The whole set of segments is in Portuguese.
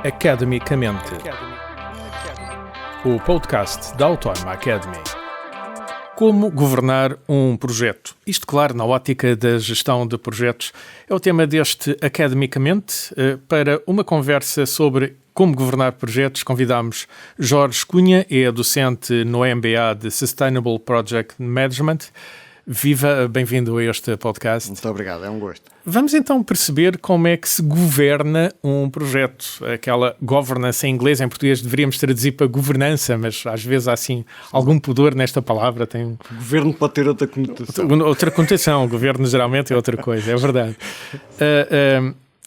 Academicamente, o podcast da Autónoma Academy. Como governar um projeto? Isto, claro, na ótica da gestão de projetos, é o tema deste Academicamente. Para uma conversa sobre como governar projetos, convidamos Jorge Cunha, é docente no MBA de Sustainable Project Management. Viva, bem-vindo a este podcast. Muito obrigado, é um gosto. Vamos então perceber como é que se governa um projeto. Aquela governance em inglês, em português deveríamos traduzir para governança, mas às vezes há assim algum pudor nesta palavra. Governo pode ter outra conotação. Outra conotação, o governo geralmente é outra coisa, é verdade.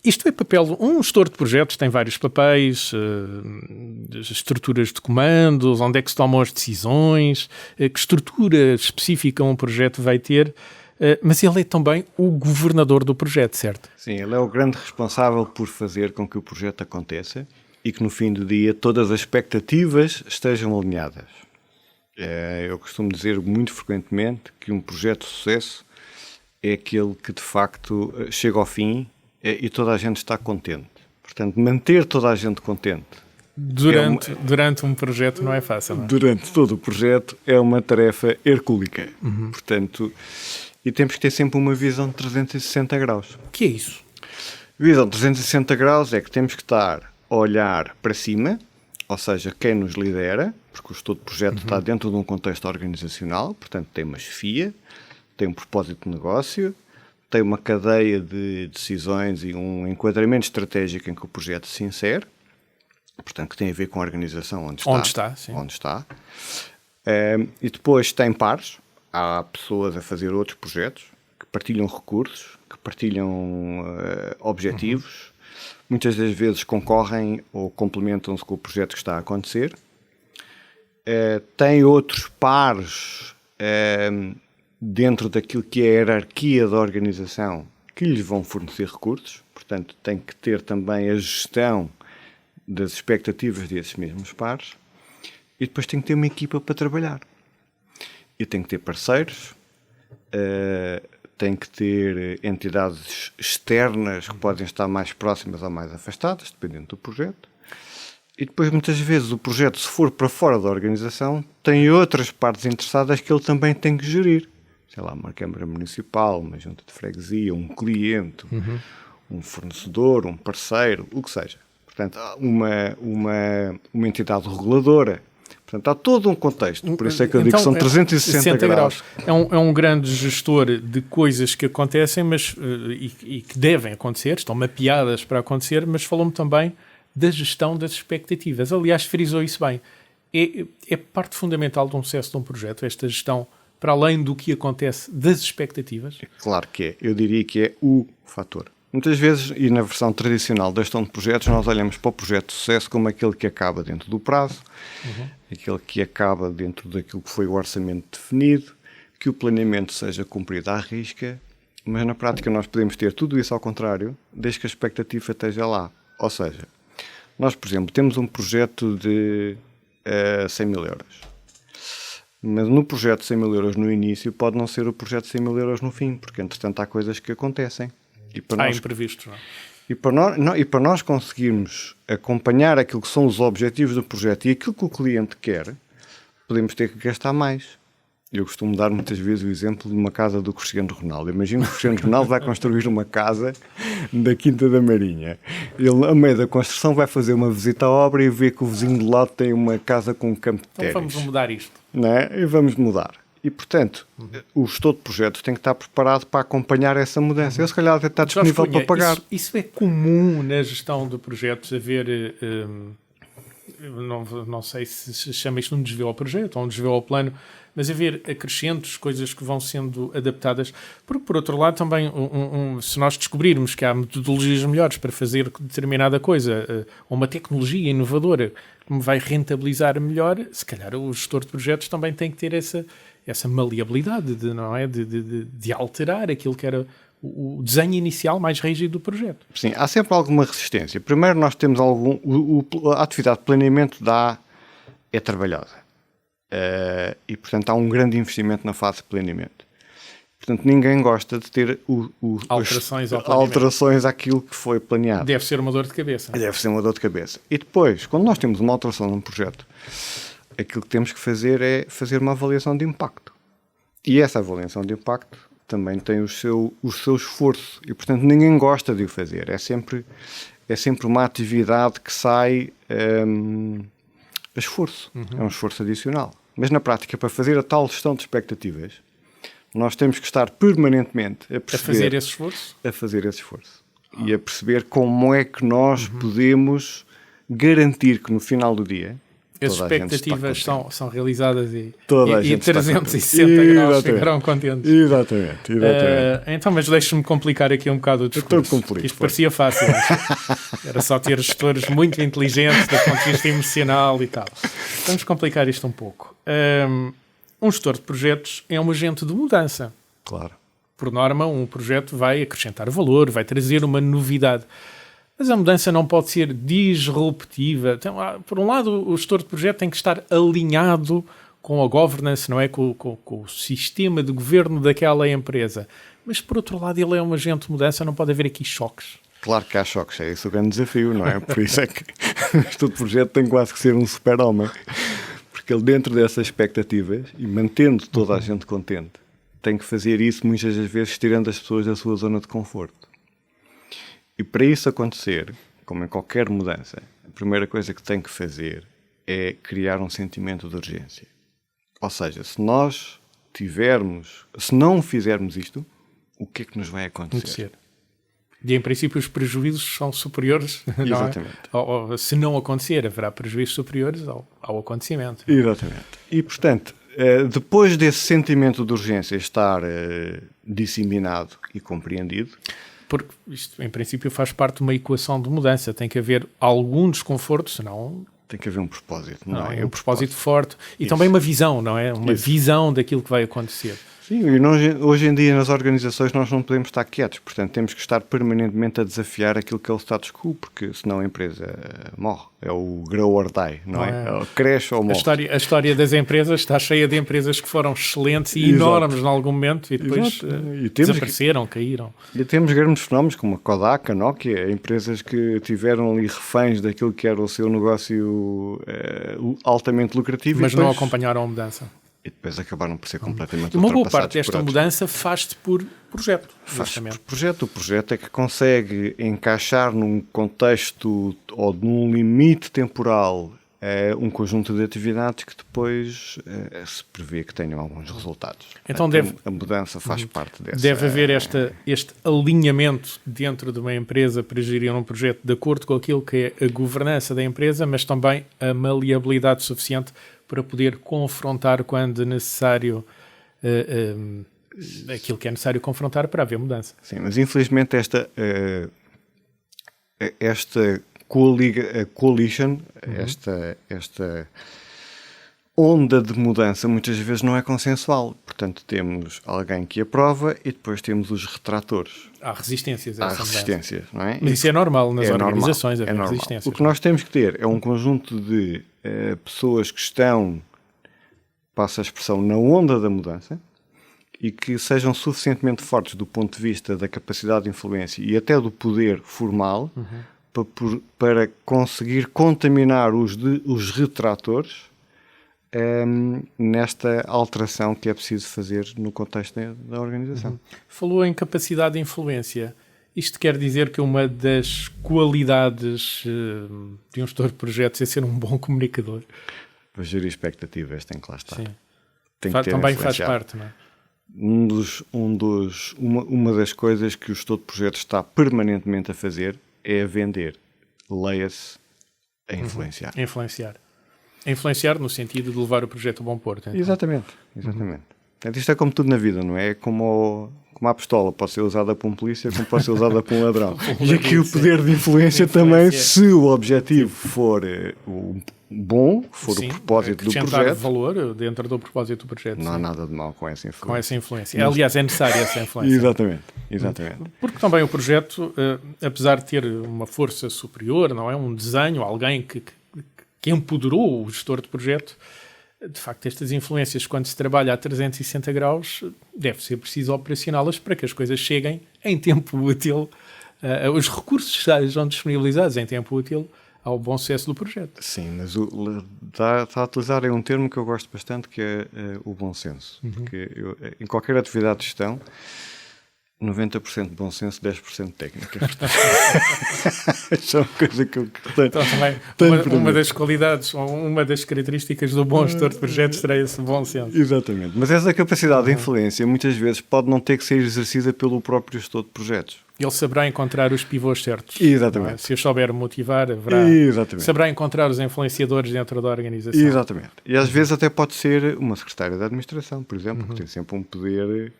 Isto é papel, um gestor de projetos tem vários papéis, estruturas de comandos, onde é que se tomam as decisões, que estrutura específica um projeto vai ter, mas ele é também o governador do projeto, certo? Sim, ele é o grande responsável por fazer com que o projeto aconteça e que no fim do dia todas as expectativas estejam alinhadas. Eu costumo dizer muito frequentemente que um projeto de sucesso é aquele que de facto chega ao fim e toda a gente está contente. Portanto, manter toda a gente contente durante um projeto não é fácil, não é? Durante todo o projeto é uma tarefa hercúlica. Portanto, e temos que ter sempre uma visão de 360 graus. O que é isso? Visão de 360 graus é que temos que estar a olhar para cima, ou seja, quem nos lidera, porque o gestor de projeto está dentro de um contexto organizacional, portanto tem uma chefia, tem um propósito de negócio, tem uma cadeia de decisões e um enquadramento estratégico em que o projeto se insere, portanto, que tem a ver com a organização onde está. E depois tem pares, há pessoas a fazer outros projetos, que partilham recursos, que partilham objetivos, muitas das vezes concorrem ou complementam-se com o projeto que está a acontecer. Tem outros pares dentro daquilo que é a hierarquia da organização, que lhes vão fornecer recursos, portanto tem que ter também a gestão das expectativas desses mesmos pares, e depois tem que ter uma equipa para trabalhar. E tem que ter parceiros, tem que ter entidades externas que podem estar mais próximas ou mais afastadas, dependendo do projeto. E depois, muitas vezes, o projeto, se for para fora da organização, tem outras partes interessadas que ele também tem que gerir. Sei lá, uma câmara municipal, uma junta de freguesia, um cliente, um fornecedor, um parceiro, o que seja. Portanto, há uma entidade reguladora. Portanto, há todo um contexto. Por isso é que eu digo que são 360 graus. É um grande gestor de coisas que acontecem mas, e que devem acontecer, estão mapeadas para acontecer, mas falou-me também da gestão das expectativas. Aliás, frisou isso bem. É parte fundamental de um sucesso de um projeto, esta gestão, para além do que acontece das expectativas? Claro que é. Eu diria que é o fator. Muitas vezes, e na versão tradicional da gestão de projetos, nós olhamos para o projeto de sucesso como aquele que acaba dentro do prazo, aquele que acaba dentro daquilo que foi o orçamento definido, que o planeamento seja cumprido à risca, mas na prática nós podemos ter tudo isso ao contrário, desde que a expectativa esteja lá. Ou seja, nós, por exemplo, temos um projeto de 100 mil euros. Mas no projeto de 100 mil euros no início pode não ser o projeto de 100 mil euros no fim, porque entretanto há coisas que acontecem. Há imprevistos, não é? E para nós conseguirmos acompanhar aquilo que são os objetivos do projeto e aquilo que o cliente quer, podemos ter que gastar mais. Eu costumo dar muitas vezes o exemplo de uma casa do Cristiano Ronaldo. Imagina que o Cristiano Ronaldo vai construir uma casa da Quinta da Marinha. Ele, a meio da construção, vai fazer uma visita à obra e vê que o vizinho do lado tem uma casa com um campo de ténis. Então vamos mudar isto. Não é? E vamos mudar. E, portanto, o gestor de projetos tem que estar preparado para acompanhar essa mudança. Ele, se calhar, deve estar disponível para pagar. Isso é comum na gestão de projetos, haver... não sei se chama isto um desvio ao projeto ou um desvio ao plano, mas haver acrescentos, coisas que vão sendo adaptadas. Porque, por outro lado, também, se nós descobrirmos que há metodologias melhores para fazer determinada coisa, ou uma tecnologia inovadora que me vai rentabilizar melhor, se calhar o gestor de projetos também tem que ter essa maleabilidade de alterar aquilo que era o desenho inicial mais rígido do projeto. Sim, há sempre alguma resistência. Primeiro nós temos a atividade de planeamento é trabalhosa. E, portanto, há um grande investimento na fase de planeamento. portanto, ninguém gosta de ter alterações àquilo que foi planeado. Deve ser uma dor de cabeça. Deve ser uma dor de cabeça. E depois, quando nós temos uma alteração num projeto, aquilo que temos que fazer é fazer uma avaliação de impacto. E essa avaliação de impacto também tem o seu esforço. E, portanto, ninguém gosta de o fazer. É sempre uma atividade que sai a esforço. É um esforço adicional. Mas, na prática, para fazer a tal gestão de expectativas, nós temos que estar permanentemente a fazer esse esforço. E a perceber como é que nós podemos garantir que no final do dia as expectativas são realizadas e 360 graus chegarão contentes. Exatamente. Então, mas deixe-me complicar aqui um bocado o discurso. Isto parecia fácil. Era só ter gestores muito inteligentes do ponto de vista emocional e tal. Vamos complicar isto um pouco. Um gestor de projetos é um agente de mudança. Claro. Por norma, um projeto vai acrescentar valor, vai trazer uma novidade. Mas a mudança não pode ser disruptiva. Então, por um lado, o gestor de projeto tem que estar alinhado com a governance, não é? Com o sistema de governo daquela empresa. Mas, por outro lado, ele é um agente de mudança, não pode haver aqui choques. Claro que há choques, é esse o grande desafio, não é? Por isso é que o gestor de projeto tem quase que ser um super-homem. Porque ele, dentro dessas expectativas, e mantendo toda a gente contente, tem que fazer isso muitas das vezes tirando as pessoas da sua zona de conforto. E para isso acontecer, como em qualquer mudança, a primeira coisa que tem que fazer é criar um sentimento de urgência. Ou seja, se não fizermos isto, o que é que nos vai acontecer? E em princípio os prejuízos são superiores. Exatamente. Não é? Ou, se não acontecer, haverá prejuízos superiores ao acontecimento. Exatamente. E portanto, depois desse sentimento de urgência estar disseminado e compreendido, porque isto, em princípio, faz parte de uma equação de mudança. Tem que haver algum desconforto, senão... Tem que haver um propósito, não é? Um propósito forte. E também uma visão, não é? Uma visão daquilo que vai acontecer. Sim, e nós, hoje em dia nas organizações nós não podemos estar quietos. Portanto, temos que estar permanentemente a desafiar aquilo que é o status quo, porque senão a empresa morre. É o grow or die, não é? Cresce ou morre. A história das empresas está cheia de empresas que foram excelentes e enormes em algum momento e depois desapareceram, caíram. E temos grandes fenómenos como a Kodak, a Nokia, empresas que tiveram ali reféns daquilo que era o seu negócio altamente lucrativo. Mas não acompanharam a mudança. E depois acabaram por ser completamente ultrapassados. Uma boa parte desta mudança faz-se por projeto. Faz-se por projeto. O projeto é que consegue encaixar num contexto ou num limite temporal um conjunto de atividades que depois se prevê que tenham alguns resultados. Então a mudança faz parte dessa. Deve haver este alinhamento dentro de uma empresa para gerir um projeto de acordo com aquilo que é a governança da empresa, mas também a maleabilidade suficiente para poder confrontar quando necessário aquilo que é necessário confrontar para haver mudança. Sim, mas infelizmente esta coalition, esta onda de mudança muitas vezes não é consensual. Portanto, temos alguém que aprova e depois temos os retratores. Há resistências. Há resistências, não é? Mas isso é normal nas organizações, haver resistências. O que nós temos que ter é um conjunto de pessoas que estão, passa a expressão, na onda da mudança e que sejam suficientemente fortes do ponto de vista da capacidade de influência e até do poder formal para conseguir contaminar os retratores nesta alteração que é preciso fazer no contexto da organização. Falou em capacidade de influência. Isto quer dizer que uma das qualidades de um gestor de projetos é ser um bom comunicador? Para gerir expectativas tem que lá estar. Sim. Tem que ter também faz parte, não é? Uma das coisas que o gestor de projetos está permanentemente a fazer é a vender. Leia-se a influenciar. Influenciar no sentido de levar o projeto a bom porto. Então. Exatamente. Isto é como tudo na vida, não é? Como a pistola pode ser usada por um polícia, como pode ser usada por um ladrão. E aqui o poder de influência também, se o objetivo for bom, for o propósito do projeto. Valor dentro do propósito do projeto. Não há nada de mal com essa influência. Aliás, é necessária essa influência. Exatamente. Porque também o projeto, apesar de ter uma força superior, não é? Um desenho, alguém que empoderou o gestor de projeto, de facto, estas influências, quando se trabalha a 360 graus, deve ser preciso operacioná-las para que as coisas cheguem em tempo útil, os recursos sejam disponibilizados em tempo útil ao bom sucesso do projeto. Sim, mas está a utilizar um termo que eu gosto bastante, que é o bom senso. Porque em qualquer atividade de gestão, 90% de bom senso, 10% de técnica. Isso é uma coisa que eu tenho. Então, também, uma das qualidades, uma das características do bom gestor de projetos será esse bom senso. Exatamente. Mas essa capacidade de influência, muitas vezes, pode não ter que ser exercida pelo próprio gestor de projetos. Ele saberá encontrar os pivôs certos. Exatamente. Se os souber motivar, saberá encontrar os influenciadores dentro da organização. Exatamente. E às vezes até pode ser uma secretária de administração, por exemplo, que tem sempre um poder...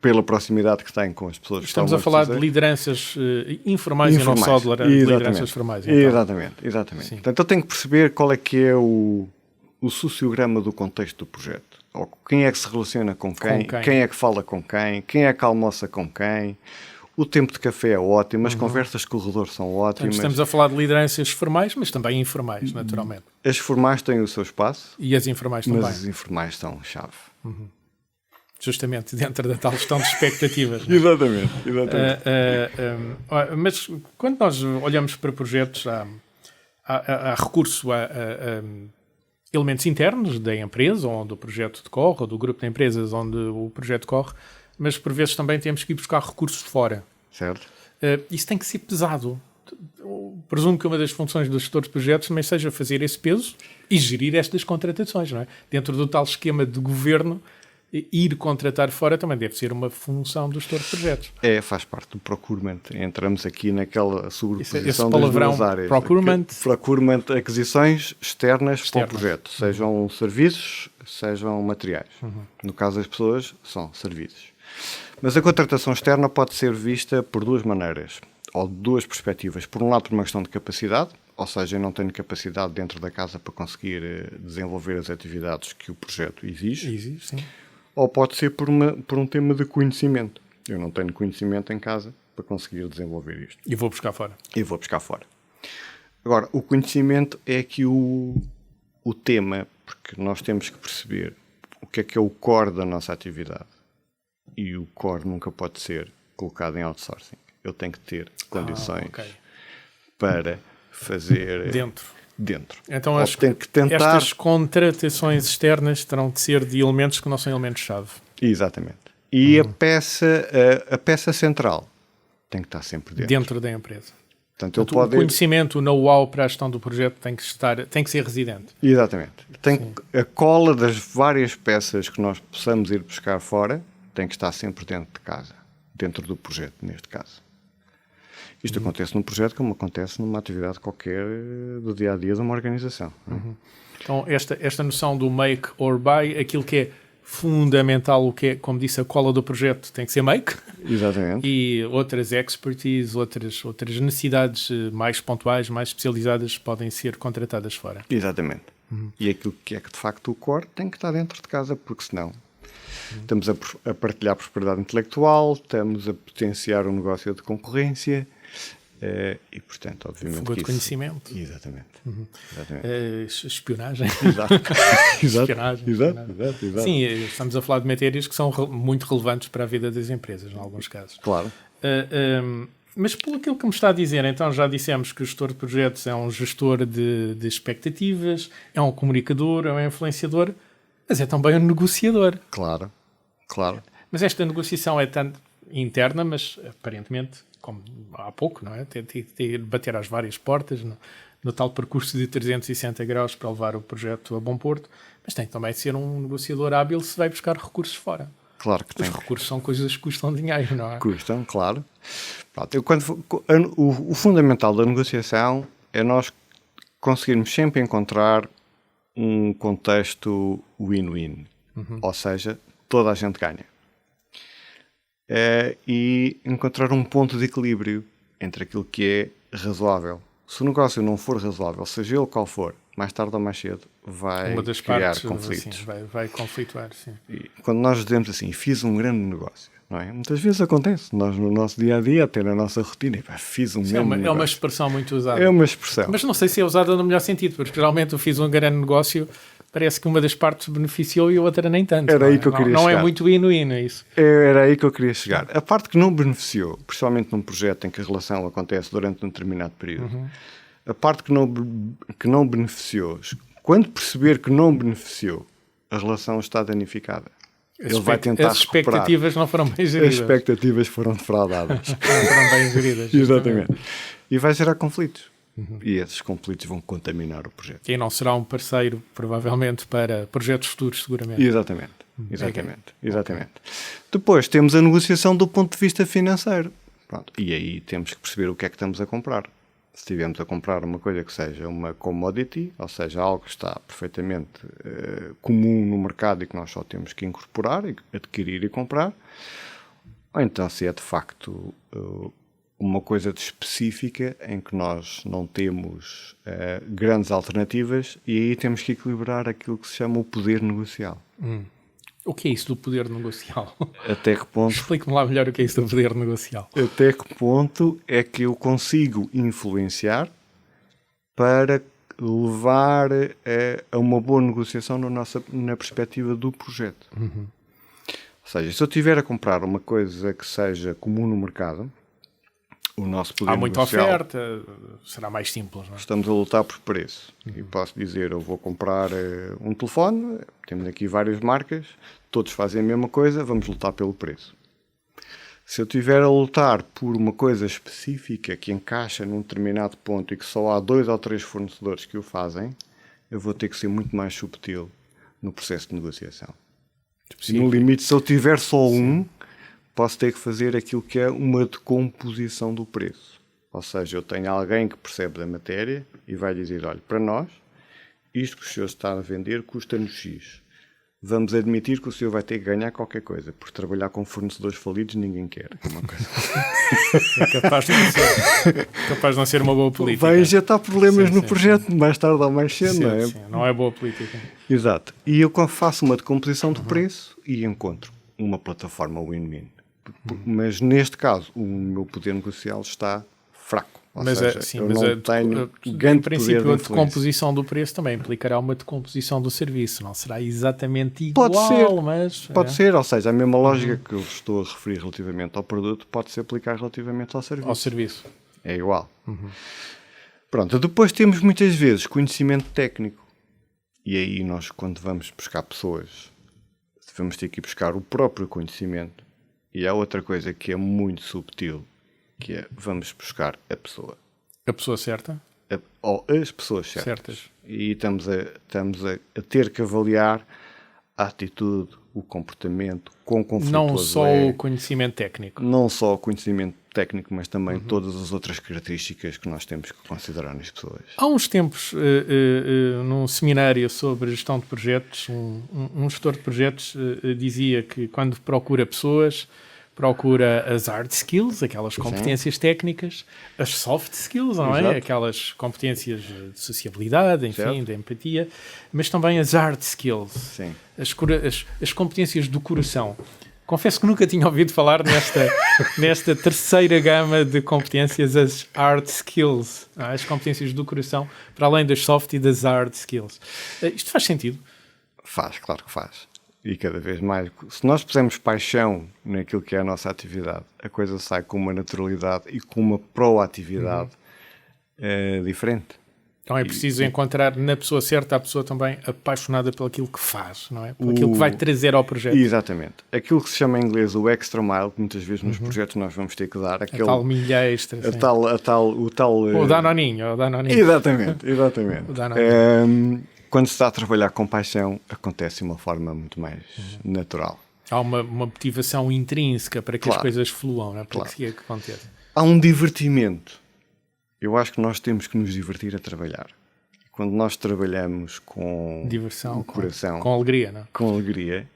pela proximidade que têm com as pessoas. Estamos a falar de lideranças informais e não só de lideranças formais. Então. Exatamente. Portanto, eu tenho que perceber qual é que é o sociograma do contexto do projeto. Ou quem é que se relaciona com quem é que fala com quem é que almoça com quem. O tempo de café é ótimo, as conversas de corredor são ótimas. Portanto, estamos a falar de lideranças formais, mas também informais, naturalmente. As formais têm o seu espaço. E as informais também. Mas as informais são chave. Justamente dentro da tal gestão de expectativas. Exatamente. Mas quando nós olhamos para projetos, há recurso a elementos internos da empresa, onde o projeto decorre, ou do grupo de empresas onde o projeto decorre, mas por vezes também temos que ir buscar recursos fora. Certo. Isso tem que ser pesado. Presumo que uma das funções do gestor de projetos também seja fazer esse peso e gerir estas contratações, não é? Dentro do tal esquema de governo, ir contratar fora também deve ser uma função do gestor de projetos. Faz parte do procurement. Entramos aqui naquela sobreposição das duas áreas. Procurement, aquisições externas para o projeto. Sejam serviços, sejam materiais. No caso das pessoas, são serviços. Mas a contratação externa pode ser vista por duas maneiras, ou de duas perspectivas. Por um lado, por uma questão de capacidade, ou seja, eu não tenho capacidade dentro da casa para conseguir desenvolver as atividades que o projeto exige. Sim. Ou pode ser por um tema de conhecimento. Eu não tenho conhecimento em casa para conseguir desenvolver isto. E vou buscar fora. Agora, o conhecimento é aqui o tema, porque nós temos que perceber o que é o core da nossa atividade. E o core nunca pode ser colocado em outsourcing. Eu tenho que ter condições para fazer... Dentro. Então estas contratações externas terão de ser de elementos que não são elementos-chave. Exatamente. E a peça central tem que estar sempre dentro da empresa. Portanto, o conhecimento, o know-how para a gestão do projeto tem que ser residente. Exatamente. A cola das várias peças que nós possamos ir buscar fora tem que estar sempre dentro de casa. Dentro do projeto, neste caso. Isto acontece num projeto como acontece numa atividade qualquer do dia-a-dia de uma organização. Então, esta noção do make or buy, aquilo que é fundamental, o que é, como disse, a cola do projeto tem que ser make. Exatamente. E outras expertise, outras necessidades mais pontuais, mais especializadas podem ser contratadas fora. Exatamente. E aquilo que é que, de facto, o core tem que estar dentro de casa, porque senão estamos a partilhar propriedade intelectual, estamos a potenciar um negócio de concorrência... e, portanto, obviamente... Fuga de conhecimento. Exatamente. Espionagem. Exato. Sim, estamos a falar de matérias que são muito relevantes para a vida das empresas, em alguns casos. Claro. Mas pelo aquilo que me está a dizer, então já dissemos que o gestor de projetos é um gestor de expectativas, é um comunicador, é um influenciador, mas é também um negociador. Claro. Mas esta negociação é tanto interna, mas aparentemente... como há pouco, não é? Tem de bater às várias portas no tal percurso de 360 graus para levar o projeto a bom porto, mas tem também de ser um negociador hábil se vai buscar recursos fora. Claro que tem. Os recursos são coisas que custam dinheiro, não é? Custam, claro. Pronto, o fundamental da negociação é nós conseguirmos sempre encontrar um contexto win-win. Ou seja, toda a gente ganha. E encontrar um ponto de equilíbrio entre aquilo que é razoável. Se o negócio não for razoável, seja ele qual for, mais tarde ou mais cedo vai criar conflitos. Assim, vai conflituar, sim. E quando nós dizemos assim, fiz um grande negócio, não é? Muitas vezes acontece. Nós no nosso dia-a-dia, até na nossa rotina, fiz um grande negócio. É uma expressão muito usada. É uma expressão. Mas não sei se é usada no melhor sentido, porque geralmente eu fiz um grande negócio parece que uma das partes beneficiou e a outra nem tanto. Era aí que eu queria não chegar. É muito hino isso. Era aí que eu queria chegar. A parte que não beneficiou, principalmente num projeto em que a relação acontece durante um determinado período, a parte que não beneficiou, quando perceber que não beneficiou, a relação está danificada. Ele vai tentar as expectativas não foram bem geridas. As expectativas foram defraudadas. Não foram bem geridas. Exatamente. E vai gerar conflitos. E esses conflitos vão contaminar o projeto. E não será um parceiro, provavelmente, para projetos futuros, seguramente. Exatamente. Depois temos a negociação do ponto de vista financeiro. Pronto. E aí temos que perceber o que é que estamos a comprar. Se estivermos a comprar uma coisa que seja uma commodity, ou seja, algo que está perfeitamente comum no mercado e que nós só temos que incorporar, adquirir e comprar, ou então se é de facto uma coisa específica em que nós não temos grandes alternativas, e aí temos que equilibrar aquilo que se chama o poder negocial. O que é isso do poder negocial? Até que ponto? Explique-me lá melhor o que é isso do poder negocial. Até que ponto é que eu consigo influenciar para levar a uma boa negociação na perspectiva do projeto? Ou seja, se eu estiver a comprar uma coisa que seja comum no mercado, o nosso poder há muita negocial, oferta, será mais simples, não é? Estamos a lutar por preço. E posso dizer, eu vou comprar um telefone, temos aqui várias marcas, todos fazem a mesma coisa, vamos lutar pelo preço. Se eu estiver a lutar por uma coisa específica que encaixa num determinado ponto e que só há 2 ou 3 fornecedores que o fazem, eu vou ter que ser muito mais subtil no processo de negociação. No limite, se eu tiver só um, posso ter que fazer aquilo que é uma decomposição do preço. Ou seja, eu tenho alguém que percebe da matéria e vai dizer, olha, para nós, isto que o senhor está a vender custa-nos X. Vamos admitir que o senhor vai ter que ganhar qualquer coisa, porque trabalhar com fornecedores falidos ninguém quer. Uma coisa. É capaz de não ser uma boa política. Vai injetar problemas no projeto, mais tarde ou mais cedo, não é? Sim, não é boa política. Exato. E eu faço uma decomposição do preço e encontro uma plataforma win-win. Mas neste caso, o meu poder negocial está fraco. Ou seja, eu não tenho grande em princípio, poder de a decomposição do preço também implicará uma decomposição do serviço. Não será exatamente igual, Pode ser, ou seja, a mesma lógica que eu estou a referir relativamente ao produto pode-se aplicar relativamente ao serviço. É igual. Pronto, depois temos muitas vezes conhecimento técnico. E aí nós, quando vamos buscar pessoas, vamos ter que ir buscar o próprio conhecimento. E há outra coisa que é muito subtil, que é, vamos buscar a pessoa. A pessoa certa? Ou as pessoas certas. E estamos a ter que avaliar a atitude, o comportamento, quão conflituoso não só o conhecimento técnico. Não só o conhecimento técnico, mas também todas as outras características que nós temos que considerar nas pessoas. Há uns tempos, num seminário sobre gestão de projetos, um gestor de projetos dizia que quando procura pessoas, procura as hard skills, aquelas competências técnicas, as soft skills, não é? Aquelas competências de sociabilidade, enfim, de empatia, mas também as hard skills, as competências do coração. Confesso que nunca tinha ouvido falar nesta terceira gama de competências, as hard skills, as competências do coração, para além das soft e das hard skills. Isto faz sentido? Faz, claro que faz. E cada vez mais, se nós pusermos paixão naquilo que é a nossa atividade, a coisa sai com uma naturalidade e com uma proatividade diferente. Então é preciso encontrar na pessoa certa a pessoa também apaixonada pelo aquilo que faz, não é? Por aquilo que vai trazer ao projeto. Exatamente. Aquilo que se chama em inglês o extra mile, que muitas vezes nos projetos nós vamos ter que dar. A tal milha extra. O Danoninho. Exatamente. O Danoninho. Quando se está a trabalhar com paixão, acontece de uma forma muito mais natural. Há uma motivação intrínseca para que as coisas fluam, não é? Para que aconteça. Há um divertimento. Eu acho que nós temos que nos divertir a trabalhar. Quando nós trabalhamos com diversão, o coração, com alegria, não é? Com alegria,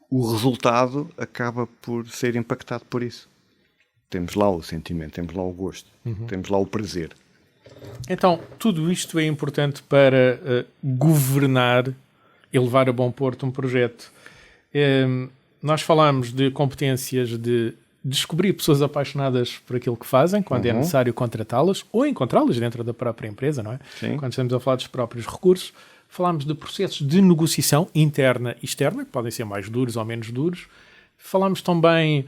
o resultado acaba por ser impactado por isso. Temos lá o sentimento, temos lá o gosto, temos lá o prazer. Então, tudo isto é importante para governar e levar a bom porto um projeto. Nós falamos de competências de descobrir pessoas apaixonadas por aquilo que fazem, quando é necessário contratá-las ou encontrá-las dentro da própria empresa, não é? Sim. Quando estamos a falar dos próprios recursos, falámos de processos de negociação interna e externa, que podem ser mais duros ou menos duros. Falámos também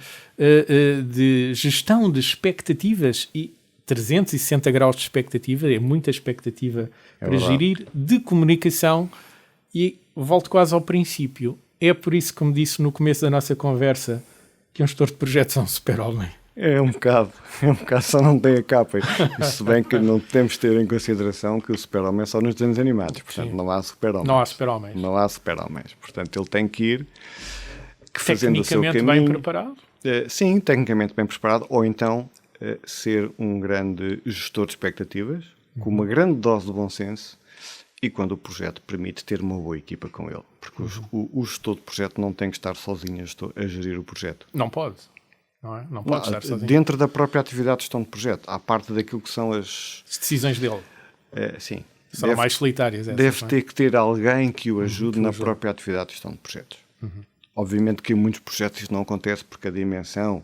de gestão de expectativas e 360 graus de expectativa, é muita expectativa para gerir, de comunicação, e volto quase ao princípio. É por isso que me disse no começo da nossa conversa que um gestor de projetos é um super-homem. É um bocado, só não tem a capa. Se bem que não temos de ter em consideração que o super-homem é só nos desenhos animados, portanto não há super-homens. Não há super-homens. Não há super-homens, portanto ele tem que ir fazendo o seu caminho. Tecnicamente bem preparado? Sim, tecnicamente bem preparado, ou então ser um grande gestor de expectativas, com uma grande dose de bom senso, e quando o projeto permite ter uma boa equipa com ele. Porque o gestor de projeto não tem que estar sozinho a gerir o projeto. Não pode. Não é? Não pode estar sozinho. Dentro da própria atividade de gestão de projeto, à parte daquilo que são as decisões dele. Sim. São mais solitárias. Deve ter que ter alguém que o ajude na própria atividade de gestão de projetos. Obviamente que em muitos projetos isso não acontece porque a dimensão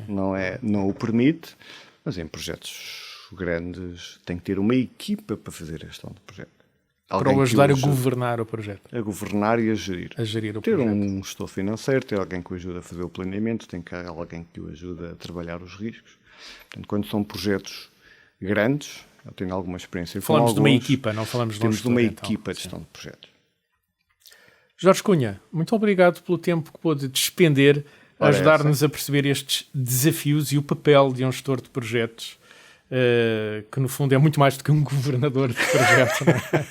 não o permite, mas em projetos grandes tem que ter uma equipa para fazer a gestão do projeto. Para o ajudar a governar o projeto. A governar e a gerir. A gerir o ter projeto. Um gestor financeiro, ter alguém que o ajude a fazer o planeamento, tem que ter alguém que o ajude a trabalhar os riscos. Portanto, quando são projetos grandes, eu tenho alguma experiência com alguns. Falamos de uma equipa, não falamos de um gestor. Temos de uma equipa de gestão de projetos. Jorge Cunha, muito obrigado pelo tempo que pôde despender a ajudar-nos a perceber estes desafios e o papel de um gestor de projetos, que no fundo é muito mais do que um governador de projeto. Não é?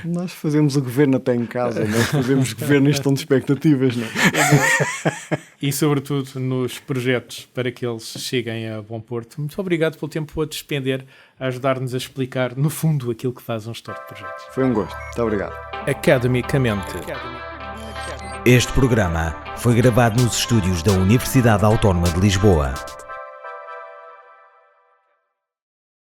Nós fazemos o governo até em casa, nós fazemos governo em gestão de expectativas. Não é? E sobretudo nos projetos para que eles cheguem a bom porto. Muito obrigado pelo tempo que pôde despender a ajudar-nos a explicar no fundo aquilo que faz um gestor de projetos. Foi um gosto. Muito obrigado. Academicamente. Este programa foi gravado nos estúdios da Universidade Autónoma de Lisboa.